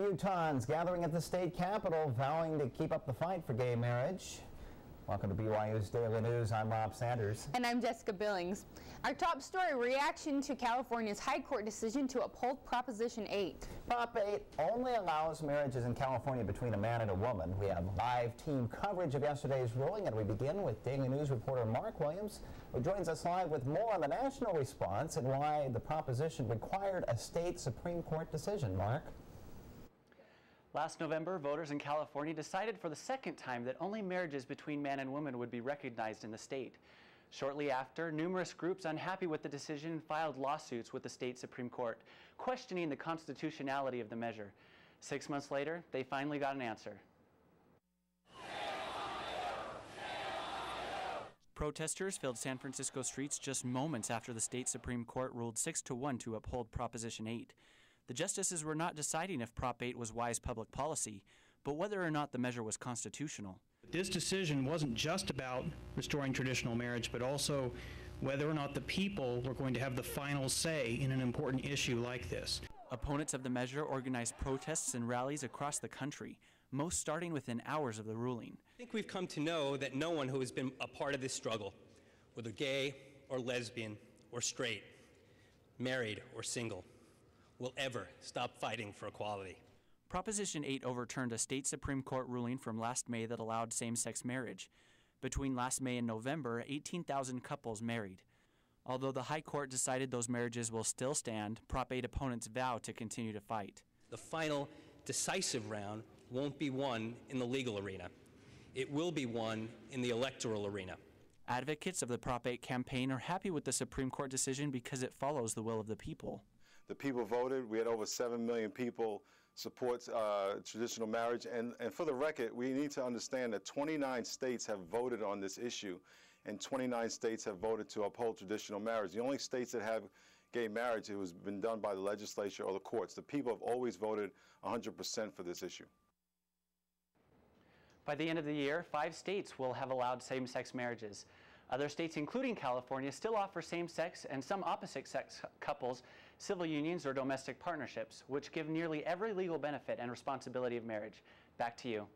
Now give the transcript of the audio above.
Utahns gathering at the state capitol, vowing to keep up the fight for gay marriage. Welcome to BYU's Daily News. I'm Rob Sanders. And I'm Jessica Billings. Our top story, reaction to California's High Court decision to uphold Proposition 8. Prop 8 only allows marriages in California between a man and a woman. We have live team coverage of yesterday's ruling, and we begin with Daily News reporter Mark Williams, who joins us live with more on the national response and why the proposition required a state Supreme Court decision. Mark? Last November, voters in California decided for the second time that only marriages between man and woman would be recognized in the state. Shortly after, numerous groups unhappy with the decision filed lawsuits with the state Supreme Court, questioning the constitutionality of the measure. 6 months later, they finally got an answer. Protesters filled San Francisco streets just moments after the state Supreme Court ruled 6-1 to uphold Proposition 8. The justices were not deciding if Prop 8 was wise public policy, but whether or not the measure was constitutional. This decision wasn't just about restoring traditional marriage, but also whether or not the people were going to have the final say in an important issue like this. Opponents of the measure organized protests and rallies across the country, most starting within hours of the ruling. I think we've come to know that no one who has been a part of this struggle, whether gay or lesbian or straight, married or single, will ever stop fighting for equality. Proposition 8 overturned a state Supreme Court ruling from last May that allowed same-sex marriage. Between last May and November, 18,000 couples married. Although the High Court decided those marriages will still stand, Prop 8 opponents vow to continue to fight. The final decisive round won't be won in the legal arena. It will be won in the electoral arena. Advocates of the Prop 8 campaign are happy with the Supreme Court decision because it follows the will of the people. The people voted. We had over 7 million people support traditional marriage. And for the record, we need to understand that 29 states have voted on this issue, and 29 states have voted to uphold traditional marriage. The only states that have gay marriage, it has been done by the legislature or the courts. The people have always voted 100% for this issue. By the end of the year, 5 states will have allowed same-sex marriages. Other states, including California, still offer same-sex and some opposite-sex couples civil unions or domestic partnerships, which give nearly every legal benefit and responsibility of marriage. Back to you.